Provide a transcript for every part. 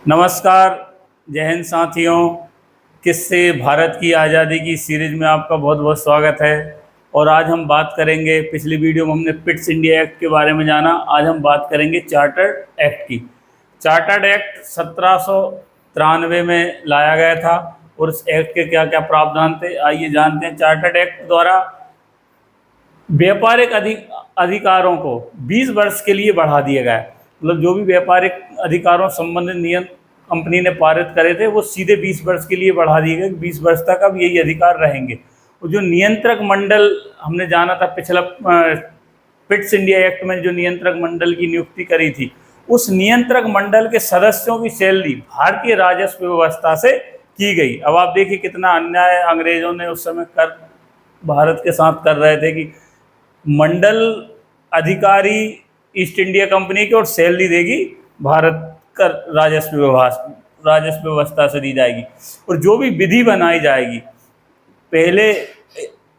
नमस्कार, जय हिंद साथियों। किससे भारत की आज़ादी की सीरीज़ में आपका बहुत बहुत स्वागत है। और आज हम बात करेंगे, पिछली वीडियो में हमने पिट्स इंडिया एक्ट के बारे में जाना, आज हम बात करेंगे चार्टर्ड एक्ट की। चार्टर्ड एक्ट 1793 में लाया गया था और उस एक्ट के क्या क्या प्रावधान थे, आइए जानते हैं। चार्टर्ड एक्ट द्वारा व्यापारिक अधिकारों को 20 वर्ष के लिए बढ़ा दिया गया। मतलब जो भी व्यापारिक अधिकारों संबंधित नियम कंपनी ने पारित करे थे वो सीधे 20 वर्ष के लिए बढ़ा दिए गए। 20 वर्ष तक अब यही अधिकार रहेंगे। और जो नियंत्रक मंडल हमने जाना था पिछला पिट्स इंडिया एक्ट में, जो नियंत्रक मंडल की नियुक्ति करी थी, उस नियंत्रक मंडल के सदस्यों की सैलरी भारतीय राजस्व व्यवस्था से की गई। अब आप देखिए कितना अन्याय अंग्रेजों ने उस समय कर भारत के साथ कर रहे थे कि मंडल अधिकारी ईस्ट इंडिया कंपनी की और सैलरी देगी भारत का राजस्व व्यवस्था से दी जाएगी। और जो भी विधि बनाई जाएगी, पहले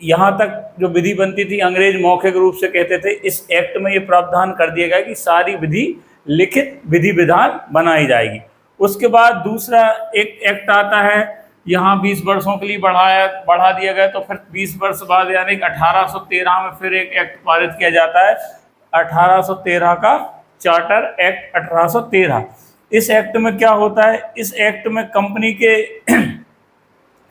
यहाँ तक जो विधि बनती थी अंग्रेज मौखिक रूप से कहते थे, इस एक्ट में ये प्रावधान कर दिया गया कि सारी विधि लिखित विधि विधान बनाई जाएगी। उसके बाद दूसरा एक एक्ट आता है, यहाँ 20 वर्षों के लिए बढ़ा दिया गया। तो फिर 20 वर्ष बाद यानी 1813 में फिर एक एक्ट पारित किया जाता है, 1813 का चार्टर एक्ट 1813। इस एक्ट में क्या होता है, इस एक्ट में कंपनी के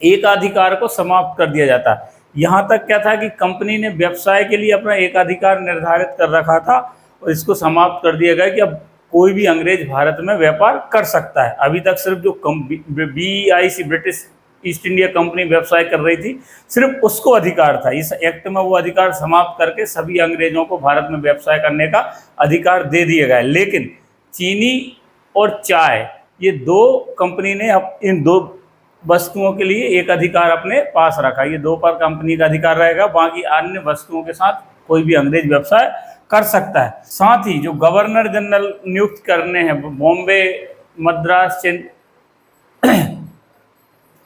एकाधिकार को समाप्त कर दिया जाता है। यहाँ तक क्या था कि कंपनी ने व्यवसाय के लिए अपना एकाधिकार निर्धारित कर रखा था और इसको समाप्त कर दिया गया कि अब कोई भी अंग्रेज भारत में व्यापार कर सकता है। अभी तक सिर्फ जो BIC British east India company व्यवसाय कर रही थी, सिर्फ उसको अधिकार था। इस एक्ट में वो अधिकार समाप्त करके सभी अंग्रेजों को भारत में व्यवसाय करने का अधिकार दे दिया गया। लेकिन चीनी और चाय, ये दो कंपनी ने इन दो वस्तुओं के लिए एक अधिकार अपने पास रखा। ये दो पर कंपनी का अधिकार रहेगा, बाकी अन्य वस्तुओं के साथ कोई भी अंग्रेज व्यवसाय कर सकता है। साथ ही जो गवर्नर जनरल नियुक्त करने हैं, बॉम्बे मद्रास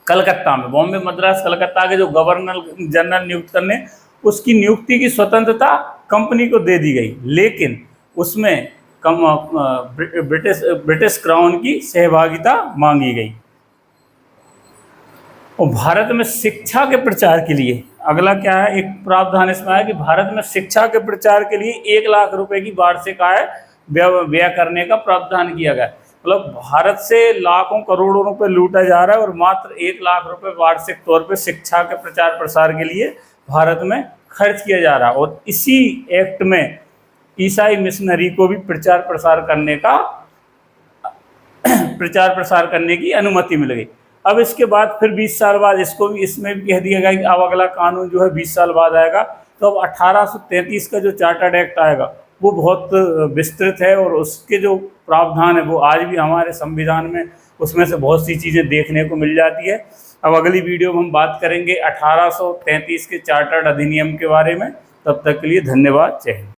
कलकत्ता में, बॉम्बे मद्रास कलकत्ता के जो गवर्नर जनरल नियुक्त करने, उसकी नियुक्ति की स्वतंत्रता कंपनी को दे दी गई। लेकिन उसमें ब्रिटिश क्राउन की सहभागिता मांगी गई। और भारत में शिक्षा के प्रचार के लिए अगला क्या है, एक प्रावधान इसमें है कि भारत में शिक्षा के प्रचार के लिए 1 लाख रुपए की वार्षिक आय व्यय करने का प्रावधान किया गया। मतलब भारत से लाखों करोड़ों रुपए लूटा जा रहा है और मात्र 1 लाख रुपए वार्षिक तौर पे शिक्षा के प्रचार प्रसार के लिए भारत में खर्च किया जा रहा है। और इसी एक्ट में ईसाई मिशनरी को भी प्रचार प्रसार करने की अनुमति मिल गई। अब इसके बाद फिर 20 साल बाद इसमें भी कह दिया गया कि अब अगला कानून जो है 20 साल बाद आएगा। तो अब 1833 का जो चार्टर्ड एक्ट आएगा वो बहुत विस्तृत है और उसके जो प्रावधान है वो आज भी हमारे संविधान में उसमें से बहुत सी चीज़ें देखने को मिल जाती है। अब अगली वीडियो में हम बात करेंगे 1833 के चार्टर्ड अधिनियम के बारे में। तब तक के लिए धन्यवाद, जय हिंद।